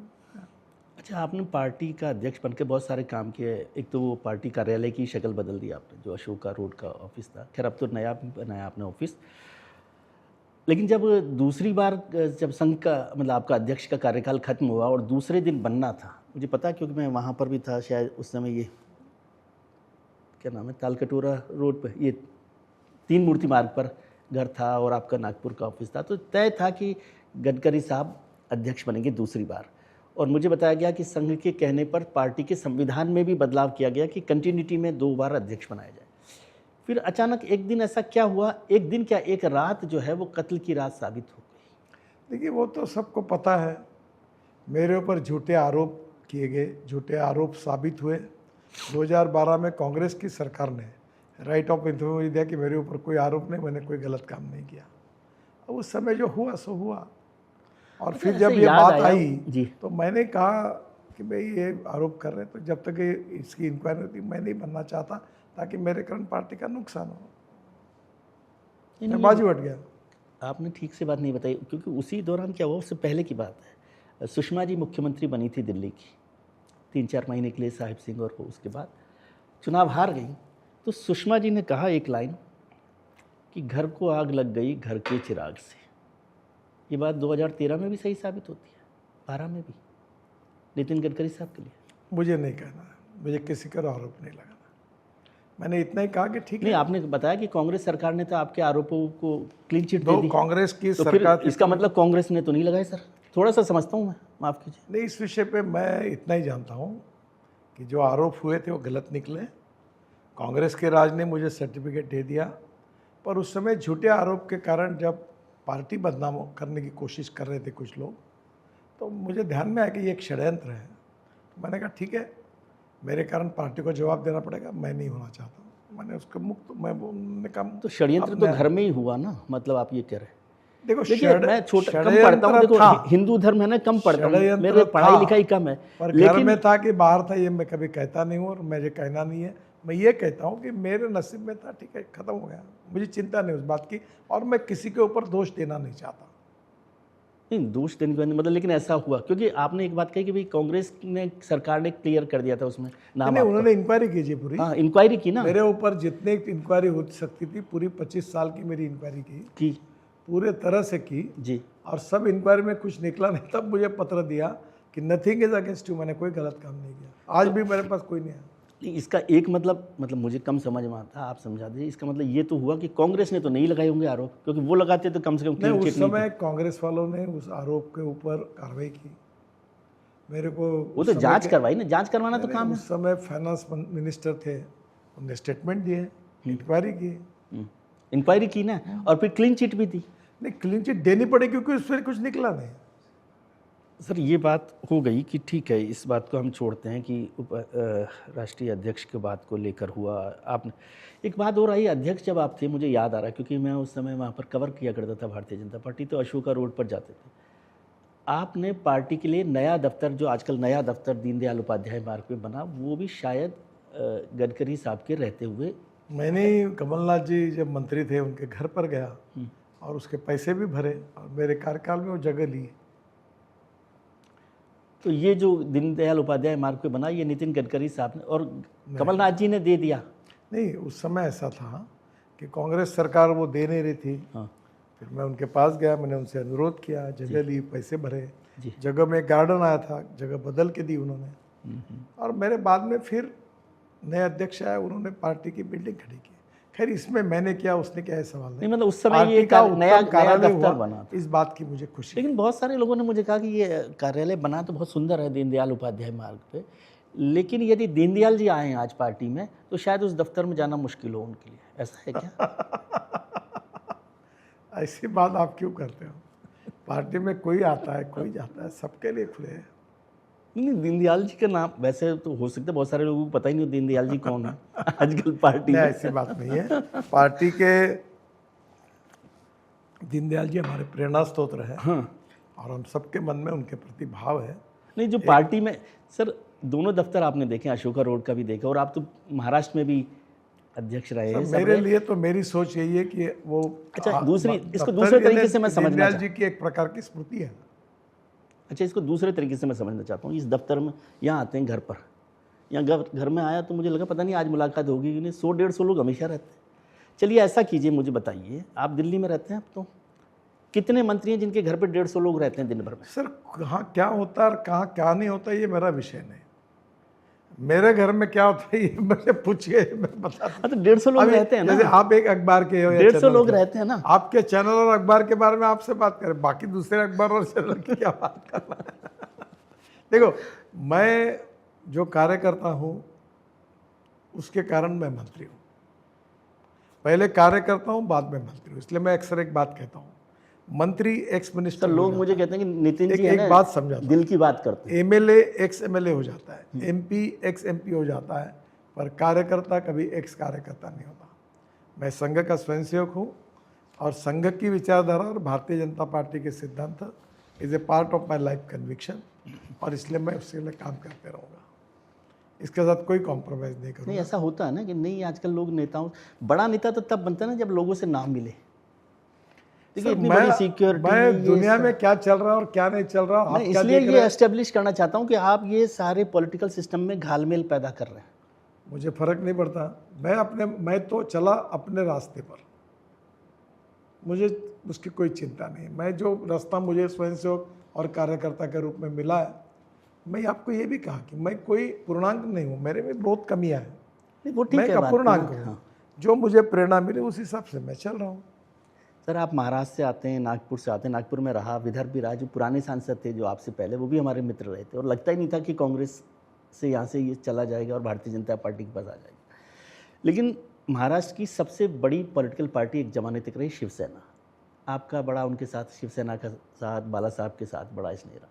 अच्छा, आपने पार्टी का अध्यक्ष बनकर बहुत सारे काम किए। एक तो वो पार्टी कार्यालय की शक्ल बदल दी आपने, जो अशोका रोड का ऑफिस था, खैर अब तो नया बनाया आपने ऑफिस। लेकिन जब दूसरी बार जब संघ का मतलब आपका अध्यक्ष का कार्यकाल खत्म हुआ और दूसरे दिन बनना था, मुझे पता है क्योंकि मैं वहाँ पर भी था शायद उस समय, ये क्या नाम है, तालकटोरा रोड पर, ये 3 मूर्ति मार्ग पर घर था और आपका नागपुर का ऑफिस था। तो तय था कि गडकरी साहब अध्यक्ष बनेंगे दूसरी बार, और मुझे बताया गया कि संघ के कहने पर पार्टी के संविधान में भी बदलाव किया गया कि कंटिन्यूटी में 2 बार अध्यक्ष बनाया जाए। फिर अचानक एक दिन ऐसा क्या हुआ, एक दिन क्या एक रात जो है वो कत्ल की रात साबित हो गई? देखिए, वो तो सबको पता है, मेरे ऊपर झूठे आरोप किए गए, झूठे आरोप साबित हुए। 2012 में कांग्रेस की सरकार ने राइट ऑफ इंफॉर्मेशन दिया कि मेरे ऊपर कोई आरोप नहीं, मैंने कोई गलत काम नहीं किया। अब उस समय जो हुआ सो हुआ, और फिर जब ये बात आई तो मैंने कहा कि भाई ये आरोप कर रहे हैं, तो जब तक इसकी इंक्वायरी होती मैं नहीं बनना चाहता, ताकि मेरे कारण पार्टी का नुकसान हो। मैं बाजी उठ गया। आपने ठीक से बात नहीं बताई, क्योंकि उसी दौरान क्या हुआ, उससे पहले की बात है, सुषमा जी मुख्यमंत्री बनी थी दिल्ली की 3-4 महीने के लिए साहिब सिंह, और उसके बाद चुनाव हार गई। तो सुषमा जी ने कहा एक लाइन कि घर को आग लग गई घर के चिराग से। ये बात 2013 में भी सही साबित होती है, 12 में भी, नितिन गडकरी साहब के लिए। मुझे नहीं कहना है, मुझे किसी का आरोप नहीं लगाना। मैंने इतना ही कहा कि ठीक है। नहीं, आपने बताया कि कांग्रेस सरकार ने तो आपके आरोपों को क्लीन चिट दे दी। कांग्रेस की तो सरकार, इसका मतलब कांग्रेस ने तो नहीं लगाए सर? थोड़ा सा समझता हूँ मैं, माफ़ कीजिए। नहीं, इस विषय पे मैं इतना ही जानता हूँ कि जो आरोप हुए थे वो गलत निकले। कांग्रेस के राज ने मुझे सर्टिफिकेट दे दिया, पर उस समय झूठे आरोप के कारण जब पार्टी बदनाम करने की कोशिश कर रहे थे कुछ लोग, तो मुझे ध्यान में आया कि ये एक षड्यंत्र है। मैंने कहा ठीक है, मेरे कारण पार्टी को जवाब देना पड़ेगा, मैं नहीं होना चाहता हूँ। मैंने उसको मुक्त, मैंने कहा तो षड्यंत्र तो घर में ही हुआ ना, मतलब आप ये कह रहे हैं। देखो देखिए मैं छोटा कम पढ़ता हूँ, देखो हिंदू धर्म है ना, कम पढ़ता हूँ, मेरे पढ़ाई लिखाई कम है, पर घर में था कि बाहर था ये मैं कभी कहता नहीं हूँ, और मुझे कहना नहीं है। मैं ये कहता हूँ कि मेरे नसीब में था, ठीक है, खत्म हो गया, मुझे चिंता नहीं उस बात की, और मैं किसी के ऊपर दोष देना नहीं चाहता। नहीं दोष देने का मतलब, लेकिन ऐसा हुआ क्योंकि आपने एक बात कही कि भाई कांग्रेस ने, सरकार ने क्लियर कर दिया था उसमें नाम नहीं, उन्होंने इंक्वायरी कीजिए पूरी। हाँ इंक्वायरी की ना मेरे ऊपर जितने इंक्वायरी हो सकती थी, पूरी 25 साल की मेरी इंक्वायरी की, पूरे तरह से की जी, और सब इंक्वायरी में कुछ निकला नहीं, तब मुझे पत्र दिया कि नथिंग इज अगेंस्ट यू, मैंने कोई गलत काम नहीं किया। आज भी मेरे पास कोई नहीं है। इसका एक मतलब मुझे कम समझ में आता, आप समझा दीजिए। इसका मतलब ये तो हुआ कि कांग्रेस ने तो नहीं लगाए होंगे आरोप, क्योंकि वो लगाते तो कम से कम नहीं, उस समय कांग्रेस वालों ने उस आरोप के ऊपर कार्रवाई की। मेरे को वो तो जांच करवाई ना, जांच करवाना तो काम है। उस समय फाइनेंस मिनिस्टर थे, उन्होंने स्टेटमेंट दिए, इंक्वायरी की, इंक्वायरी की ना, और फिर क्लीन चिट भी दी। नहीं, क्लीन चिट देनी पड़ी क्योंकि उस पर कुछ निकला नहीं। सर ये बात हो गई कि ठीक है, इस बात को हम छोड़ते हैं कि राष्ट्रीय अध्यक्ष के बात को लेकर हुआ। आपने एक बात और आई, अध्यक्ष जब आप थे, मुझे याद आ रहा है क्योंकि मैं उस समय वहाँ पर कवर किया करता था भारतीय जनता पार्टी, तो अशोका रोड पर जाते थे। आपने पार्टी के लिए नया दफ्तर, जो आजकल नया दफ्तर दीनदयाल उपाध्याय मार्ग पे बना, वो भी शायद गडकरी साहब के रहते हुए। मैंने कमलनाथ जी जब मंत्री थे उनके घर पर गया और उसके पैसे भी भरे, और मेरे कार्यकाल में वो जगह ली। तो ये जो दीनदयाल उपाध्याय मार्ग पे बना, ये नितिन गडकरी साहब ने और कमलनाथ जी ने दे दिया? नहीं, उस समय ऐसा था कि कांग्रेस सरकार वो दे नहीं रही थी। हाँ। फिर मैं उनके पास गया, मैंने उनसे अनुरोध किया, जगह ली, पैसे भरे, जगह में गार्डन आया था, जगह बदल के दी उन्होंने। और मेरे बाद में फिर नए अध्यक्ष आए, उन्होंने पार्टी की बिल्डिंग खड़ी की। खैर इसमें मैंने क्या, उसने क्या, है सवाल नहीं। मतलब उस समय ये नया दफ्तर बना, इस बात की मुझे खुशी। लेकिन बहुत सारे लोगों ने मुझे कहा कि ये कार्यालय बना तो बहुत सुंदर है दीनदयाल उपाध्याय मार्ग पे, लेकिन यदि दीनदयाल जी आए हैं आज पार्टी में तो शायद उस दफ्तर में जाना मुश्किल हो उनके लिए, ऐसा है क्या? ऐसी बात आप क्यों करते हो? पार्टी में कोई आता है, कोई जाता है, सबके लिए खुले हैं। नहीं, दीनदयाल जी का नाम वैसे तो हो सकता है बहुत सारे लोगों को पता ही नहीं हो दीनदयाल जी कौन है आजकल पार्टी में। ऐसी बात नहीं है। पार्टी के दीनदयाल जी हमारे प्रेरणा स्रोत हैं। हाँ। और हम सबके मन में उनके प्रति भाव है। नहीं, जो पार्टी में सर दोनों दफ्तर आपने देखे, अशोका रोड का भी देखा, और आप तो महाराष्ट्र में भी अध्यक्ष रहे हैं। मेरे लिए तो मेरी सोच यही है कि वो, अच्छा दूसरी, इसको दूसरे तरीके से मैं समझना, दीनदयाल जी की एक प्रकार की स्मृति है। अच्छा, इसको दूसरे तरीके से मैं समझना चाहता हूँ। इस दफ्तर में यहाँ आते हैं घर पर, यहाँ घर में आया तो मुझे लगा पता नहीं आज मुलाकात होगी कि नहीं। 100-150 लोग हमेशा रहते हैं। चलिए ऐसा कीजिए, मुझे बताइए, आप दिल्ली में रहते हैं, अब तो कितने मंत्री हैं जिनके घर पे 150 लोग रहते हैं दिन भर में? सर कहाँ क्या होता है और कहाँ क्या नहीं होता ये मेरा विषय नहीं। मेरे घर में क्या होता है ये मुझे पूछिए, मैं बताता हूं। तो 150 लोग रहते हैं ना, जैसे आप एक अखबार के हो, 150 लोग रहते हैं ना। आपके चैनल और अखबार के बारे में आपसे बात करें, बाकी दूसरे अखबार और चैनल की क्या बात करना है। देखो, मैं जो कार्य करता हूँ उसके कारण मैं मंत्री हूँ। पहले कार्य करता हूँ, बाद में मंत्री हूँ। इसलिए मैं अक्सर एक बात कहता हूँ, मंत्री एक्स मिनिस्टर। लोग मुझे कहते हैं कि नितिन जी एक बात समझा, दिल की बात करते हैं। एमएलए एक्स एमएलए हो जाता है, एमपी एक्स एमपी हो जाता है, पर कार्यकर्ता कभी एक्स कार्यकर्ता नहीं होता। मैं संघ का स्वयंसेवक हूँ और संघ की विचारधारा और भारतीय जनता पार्टी के सिद्धांत is a part of my life conviction, और इसलिए मैं उसके लिए काम करते रहूँगा। इसके साथ कोई कॉम्प्रोमाइज़ नहीं करूँगा। नहीं, ऐसा होता है ना कि नहीं, आजकल लोग नेताओं, बड़ा नेता तो तब बनता है ना जब लोगों से नाम मिले। मैं दुनिया में क्या चल रहा है और क्या नहीं चल रहा, आप क्या इसलिए ये एस्टेब्लिश करना चाहता हूँ कि आप ये सारे पॉलिटिकल सिस्टम में घालमेल पैदा कर रहे हैं। मुझे फर्क नहीं पड़ता, मैं तो चला अपने रास्ते पर, मुझे उसकी कोई चिंता नहीं। मैं जो रास्ता मुझे स्वयंसेवक और कार्यकर्ता के रूप में मिला है, मैं आपको ये भी कहा कि मैं कोई पूर्णांक नहीं हूँ, मेरे में बहुत कमियाँ हैं, मैं एक अपूर्णांक हूँ। जो मुझे प्रेरणा मिली उस हिसाब से मैं चल रहा हूँ। सर आप महाराष्ट्र से आते हैं, नागपुर से आते हैं, नागपुर में रहा, विदर्भ भी रहा। जो पुराने सांसद थे जो आपसे पहले, वो भी हमारे मित्र रहे थे, और लगता ही नहीं था कि कांग्रेस से यहाँ से ये चला जाएगा और भारतीय जनता पार्टी के पास आ जाएगा। लेकिन महाराष्ट्र की सबसे बड़ी पॉलिटिकल पार्टी एक जमाने तक रही शिवसेना। आपका बड़ा उनके साथ, शिवसेना का साथ, बाला साहब के साथ बड़ा स्नेह रहा।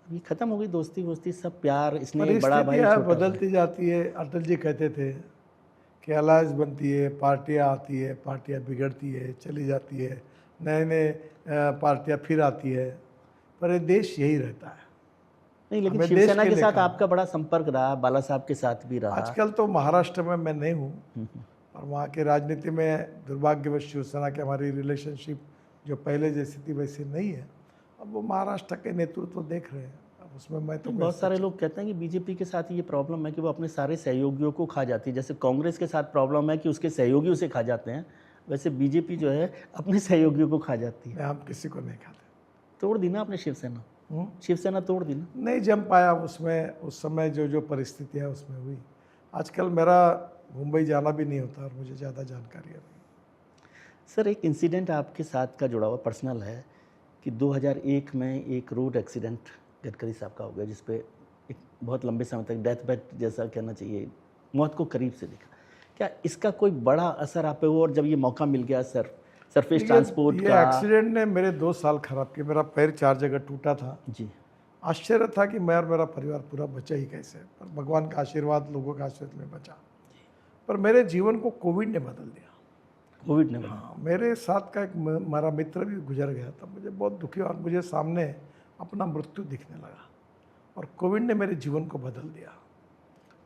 ये खत्म हो गई दोस्ती वोस्ती, सब प्यार स्नेह, बड़ा भाई छोटा बदलती जाती है। अटल जी कहते थे कि अलायंस बनती है, पार्टियां आती है, पार्टियां बिगड़ती है, चली जाती है, नए नए पार्टियां फिर आती है, पर ये देश यही रहता है। नहीं, लेकिन हमें देश शिवसेना के के लिए साथ काम आपका बड़ा संपर्क रहा, बाला साहब के साथ भी रहा। आजकल तो महाराष्ट्र में मैं नहीं हूँ और वहाँ की राजनीति में दुर्भाग्यवश शिवसेना की हमारी रिलेशनशिप जो पहले जैसी थी वैसी नहीं है। अब वो महाराष्ट्र के नेतृत्व देख रहे हैं, अब उसमें मैं तो बहुत सारे लोग कहते हैं कि बीजेपी के साथ ये प्रॉब्लम है कि वो अपने सारे सहयोगियों को खा जाती है। जैसे कांग्रेस के साथ प्रॉब्लम है कि उसके सहयोगी उसे खा जाते हैं, वैसे बीजेपी जो है अपने सहयोगियों को खा जाती है। हम किसी को नहीं खाते। तोड़ दी ना आपने शिवसेना, शिवसेना तोड़ दी ना। नहीं जम पाया उसमें, उस समय जो जो परिस्थितियाँ उसमें हुई। आजकल मेरा मुंबई जाना भी नहीं होता और मुझे ज़्यादा जानकारी है नहीं। सर, एक इंसिडेंट आपके साथ का जुड़ा हुआ पर्सनल है कि 2001 में एक रोड एक्सीडेंट गडकरी साहब का हो गया, जिसपे एक बहुत लंबे समय तक डेथ बेड जैसा कहना चाहिए, मौत को करीब से देखा। क्या इसका कोई बड़ा असर आप पे हुआ? और जब ये मौका मिल गया सरफेस ट्रांसपोर्ट ये का। एक्सीडेंट ने मेरे 2 साल खराब किए। मेरा पैर 4 जगह टूटा था। जी। आश्चर्य था कि मैं और मेरा परिवार पूरा बचा ही कैसे, पर भगवान का आशीर्वाद, लोगों का आशीर्वाद में बचा। पर मेरे जीवन को कोविड ने बदल दिया। कोविड ने हाँ, मेरे साथ का एक मेरा मित्र भी गुजर गया था। मुझे बहुत दुखी और मुझे सामने अपना मृत्यु दिखने लगा और कोविड ने मेरे जीवन को बदल दिया।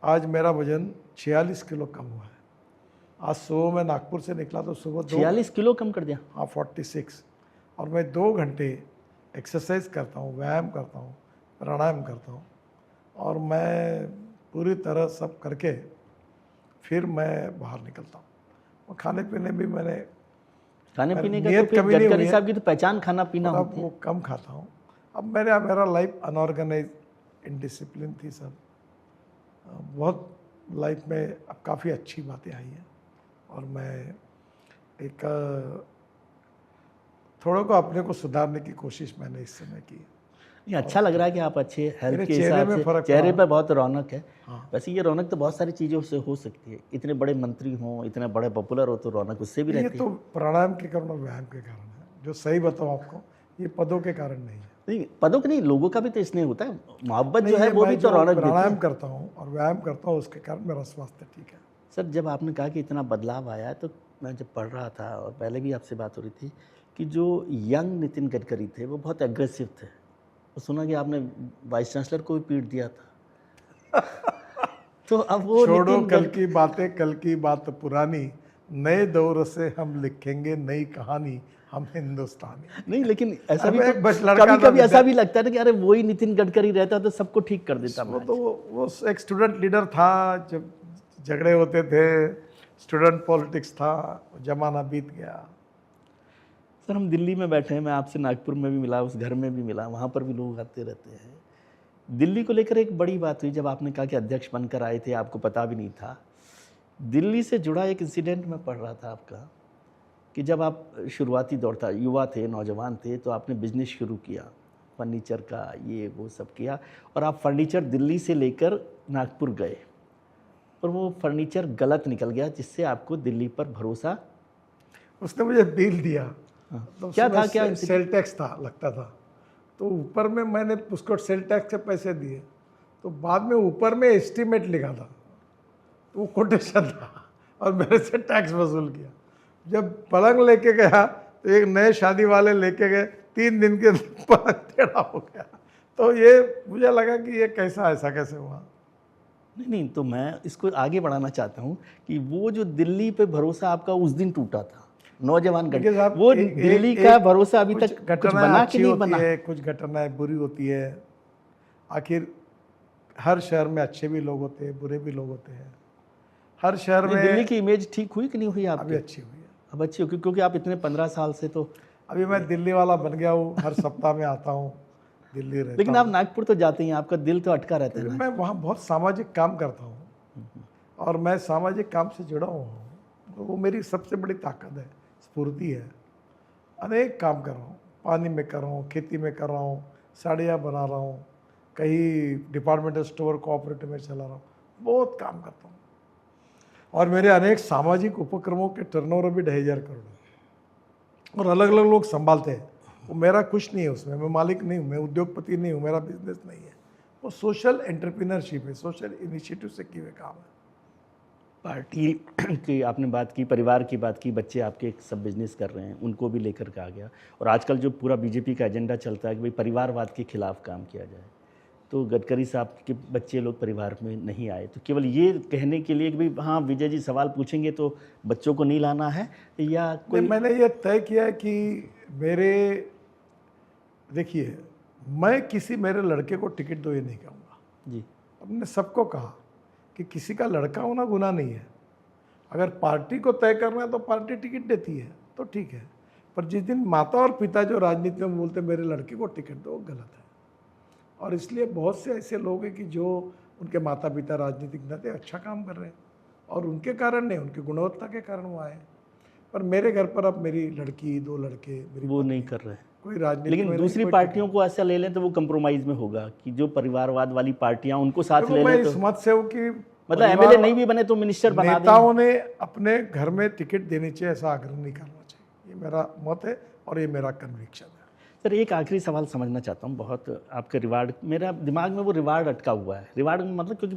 आज मेरा वजन 46 किलो कम हुआ है। आज सुबह मैं नागपुर से निकला तो सुबह 46 किलो कम कर दिया? हाँ, 46। और मैं 2 घंटे एक्सरसाइज करता हूँ, व्यायाम करता हूँ, प्राणायाम करता हूँ और मैं पूरी तरह सब करके फिर मैं बाहर निकलता हूँ। और खाने पीने भी मैंने खाने पीने का नियत तो फिर कमी नहीं हुई गडकरी है। साहब की तो पहचान खाना पीना अब होती है। वो कम खाता हूँ। अब मेरा लाइफ अनऑर्गेनाइज, इनडिसिप्लिन थी सब। बहुत लाइफ में अब काफ़ी अच्छी बातें आई हैं और मैं एक थोड़ा को अपने को सुधारने की कोशिश मैंने इस समय की। ये अच्छा लग रहा है कि आप अच्छे हेल्थ मेरे के चेहरे हिसाब में से, फर्क चेहरे पड़ा। पर बहुत रौनक है। हाँ। वैसे ये रौनक तो बहुत सारी चीज़ों से हो सकती है। इतने बड़े मंत्री हों, इतने बड़े पॉपुलर हो तो रौनक उससे भी ये रहती तो है। प्राणायाम के कारण और व्यायाम के कारण है। जो सही बताऊँ आपको, ये पदों के कारण नहीं है। नहीं, पदों के नहीं, लोगों का भी तो स्नेह होता है, मोहब्बत नहीं, जो है ये वो मैं भी तो जो रौनक देती प्राणायाम है। करता हूँ और व्यायाम करता हूँ उसके कारण मेरा स्वास्थ्य ठीक है। सर, जब आपने कहा कि इतना बदलाव आया, तो मैं जब पढ़ रहा था और पहले भी आपसे बात हो रही थी कि जो यंग नितिन गडकरी थे वो बहुत एग्रेसिव थे। और सुना कि आपने वाइस चांसलर को भी पीट दिया था। तो अब वो छोड़ो नितिन कल की बातें, कल की बात पुरानी, नए दौर से हम लिखेंगे नई कहानी, हम हिंदुस्तानी। नहीं, लेकिन ऐसा भी अब तो एक बस लड़का कभी था कभी ऐसा भी लगता है ना कि अरे वही नितिन गडकरी रहता तो सबको ठीक कर देता। वो तो वो एक स्टूडेंट लीडर था, जब झगड़े होते थे, स्टूडेंट पॉलिटिक्स था, जमाना बीत गया। सर, हम दिल्ली में बैठे हैं, मैं आपसे नागपुर में भी मिला, उस घर में भी मिला, वहाँ पर भी लोग आते रहते हैं। दिल्ली को लेकर एक बड़ी बात हुई जब आपने कहा कि अध्यक्ष बनकर आए थे, आपको पता भी नहीं था। दिल्ली से जुड़ा एक इंसिडेंट मैं पढ़ रहा था आपका कि जब आप शुरुआती दौर था, युवा थे, नौजवान थे, तो आपने बिजनेस शुरू किया फर्नीचर का, ये वो सब किया, और आप फर्नीचर दिल्ली से लेकर नागपुर गए और वो फर्नीचर गलत निकल गया, जिससे आपको दिल्ली पर भरोसा। उसने मुझे बिल दिया। तो क्या था, क्या सेल टैक्स था लगता था, तो ऊपर में मैंने उसको सेल टैक्स के पैसे दिए, तो बाद में ऊपर में एस्टीमेट लिखा था, तो वो कोटेशन था और मेरे से टैक्स वसूल किया। जब पलंग लेके गया तो एक नए शादी वाले लेके गए, 3 दिन के पलंग टेढ़ा हो गया। तो ये मुझे लगा कि ये कैसा, ऐसा कैसे हुआ। नहीं, तो मैं इसको आगे बढ़ाना चाहता हूँ कि वो जो दिल्ली पे भरोसा आपका उस दिन टूटा था, नौजवान वो दिल्ली का भरोसा अभी तक कुछ बना कि नहीं बना? कुछ घटनाएं बुरी होती है। आखिर हर शहर में अच्छे भी लोग होते हैं, बुरे भी लोग होते हैं। हर शहर में दिल्ली की इमेज ठीक हुई कि नहीं हुई आपकी? अभी अच्छी हुई है। अब अच्छी हो, क्योंकि आप इतने 15 साल से तो अभी मैं दिल्ली वाला बन गया हूँ। हर सप्ताह में आता हूँ, दिल्ली रहता लेकिन आप नागपुर तो जाते हैं, आपका दिल तो अटका रहता है। मैं वहाँ बहुत सामाजिक काम करता हूँ और मैं सामाजिक काम से जुड़ा हुआ हूँ। वो मेरी सबसे बड़ी ताकत है, स्फूर्ति है। अनेक काम कर रहा हूँ, पानी में कर रहा हूँ, खेती में कर रहा हूँ, साड़ियाँ बना रहा हूँ, कहीं डिपार्टमेंटल स्टोर कोऑपरेटिव में चला रहा हूँ, बहुत काम करता हूँ। और मेरे अनेक सामाजिक उपक्रमों के टर्नओवर भी 2,500 करोड़ और अलग अलग लोग संभालते हैं। वो मेरा कुछ नहीं है उसमें, मैं मालिक नहीं हूँ, मैं उद्योगपति नहीं हूँ, मेरा बिजनेस नहीं है। वो सोशल एंटरप्रेन्योरशिप है, सोशल इनिशिएटिव से किए हुए काम है। पार्टी की आपने बात की, परिवार की बात की, बच्चे आपके सब बिजनेस कर रहे हैं, उनको भी लेकर के आ गया। और आजकल जो पूरा बीजेपी का एजेंडा चलता है कि भाई परिवारवाद के खिलाफ काम किया जाए, तो गडकरी साहब के बच्चे लोग परिवार में नहीं आए, तो केवल ये कहने के लिए कि भाई हाँ विजय जी सवाल पूछेंगे तो बच्चों को नहीं लाना है, या कोई? मैंने ये तय किया है कि देखिए, मैं किसी मेरे लड़के को टिकट दो ये नहीं कहूँगा जी। हमने सबको कहा कि किसी का लड़का होना गुनाह नहीं है। अगर पार्टी को तय करना है तो पार्टी टिकट देती है तो ठीक है, पर जिस दिन माता और पिता जो राजनीति में बोलते मेरे लड़के को टिकट दो, वो गलत है। और इसलिए बहुत से ऐसे लोग हैं कि जो उनके माता पिता राजनीतिक नेता अच्छा काम कर रहे हैं और उनके कारण नहीं, उनकी गुणवत्ता के कारण वो आए। पर मेरे घर पर अब मेरी लड़की, 2 लड़के, मेरी वो नहीं कर रहे हैं कोई राजनीति। लेकिन दूसरी पार्टियों को ऐसा ले लें तो वो कंप्रोमाइज में होगा कि जो परिवारवाद वाली पार्टियां उनको साथ ले मैं लें, इस तो मत से हूँ कि मतलब एमएलए नहीं भी बने तो मिनिस्टर बना दें। नेताओं ने अपने घर में टिकट देनी चाहिए, ऐसा आग्रह नहीं करना चाहिए। ये मेरा मत है और ये मेरा कन्विक्शन है। सर एक आखिरी सवाल समझना चाहता हूँ, बहुत आपके रिवार्ड, मेरा दिमाग में वो रिवार्ड अटका हुआ है। रिवार्ड मतलब क्योंकि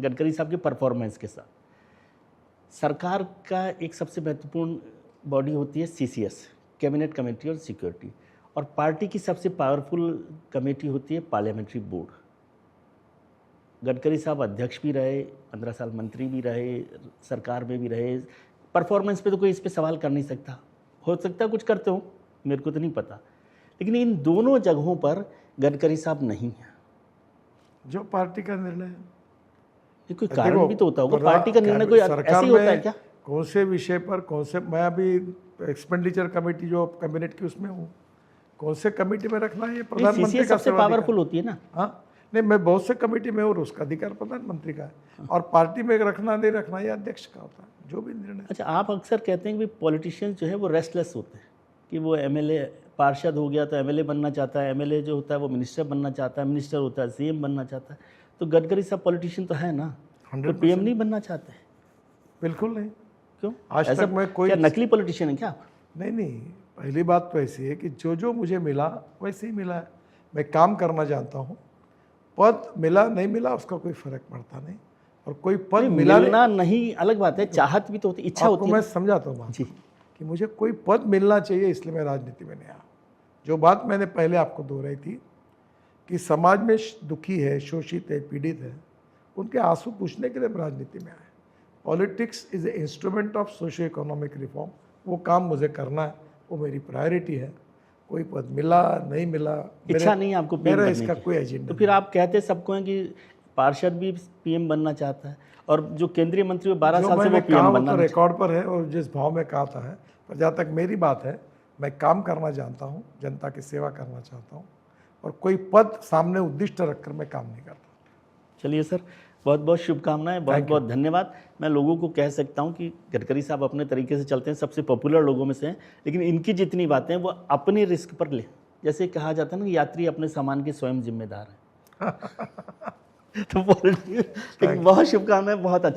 गडकरी साहब के परफॉर्मेंस के साथ सरकार का एक सबसे महत्वपूर्ण बॉडी होती है CCS, कैबिनेट कमेटी और सिक्योरिटी, और पार्टी की सबसे पावरफुल कमेटी होती है पार्लियामेंट्री बोर्ड। गडकरी साहब अध्यक्ष भी रहे, 15 साल मंत्री भी रहे, सरकार में भी रहे। परफॉर्मेंस पे तो कोई इस पे सवाल कर नहीं सकता, हो सकता है कुछ करते हो, मेरे को तो नहीं पता, लेकिन इन दोनों जगहों पर गडकरी साहब नहीं है। जो पार्टी का निर्णय है, ये कोई कारण भी तो होता होगा, पार्टी का निर्णय कोई ऐसे ही होता है क्या? कौन से विषय पर कौन से, मैं अभी एक्सपेंडिचर कमेटी जो कैबिनेट की उसमें हूँ, कौन से कमेटी में रखना है ये प्रधानमंत्री का सबसे पावरफुल होती है ना। हाँ नहीं, मैं बहुत से कमेटी में और उसका अधिकार प्रधानमंत्री का है, और पार्टी में रखना नहीं रखना ये अध्यक्ष का होता है, जो भी निर्णय। अच्छा, आप अक्सर कहते हैं कि पॉलिटिशियंस जो है वो रेस्टलेस होते हैं, कि वो एमएलए पार्षद हो गया तो एमएलए बनना चाहता है, एमएलए जो होता है वो मिनिस्टर बनना चाहता है, मिनिस्टर होता है CM बनना चाहता है। तो गडकरी साहब पॉलिटिशियन तो है ना, तो PM नहीं बनना चाहते? बिल्कुल नहीं। क्यों? आज तक मैं कोई क्या नकली पॉलिटिशियन है क्या आप? नहीं, पहली बात तो ऐसी है कि जो मुझे मिला वैसे ही मिला है। मैं काम करना जानता हूँ, पद मिला नहीं मिला उसका कोई फर्क पड़ता नहीं, और कोई पद मिलना नहीं अलग बात है, चाहत भी तो होती, इच्छा होती है। मैं समझाता हूँ बात जी, कि मुझे कोई पद मिलना चाहिए, इसलिए मैं राजनीति में नहीं आया। जो बात मैंने पहले आपको दोहराई थी कि समाज में दुखी है, शोषित है, पीड़ित है, उनके आंसू पूछने के लिए हम राजनीति में आए। Politics is a instrument of socio economic reform. वो काम मुझे करना है, वो मेरी प्रायोरिटी है। कोई पद मिला नहीं मिला, इच्छा नहीं आपको PM मेरा बनने इसका की। कोई एजेंडा। तो फिर आप कहते सबको हैं कि पार्षद भी PM बनना चाहता है, और जो केंद्रीय मंत्री 12 साल से वो PM बनना, तो रिकॉर्ड पर है, और जिस भाव में कहा था है, पर जहाँ तक मेरी बात है, मैं काम करना जानता हूँ, जनता की सेवा करना चाहता हूँ, और कोई पद सामने उद्दिष्ट रखकर मैं काम नहीं करता। चलिए सर, बहुत बहुत शुभकामनाएं, बहुत बहुत धन्यवाद। मैं लोगों को कह सकता हूं कि गडकरी साहब अपने तरीके से चलते हैं, सबसे पॉपुलर लोगों में से हैं, लेकिन इनकी जितनी बातें वो अपने रिस्क पर ले, जैसे कहा जाता है ना, यात्री अपने सामान के स्वयं जिम्मेदार हैं। तो बहुत शुभकामनाएं, बहुत अच्छा।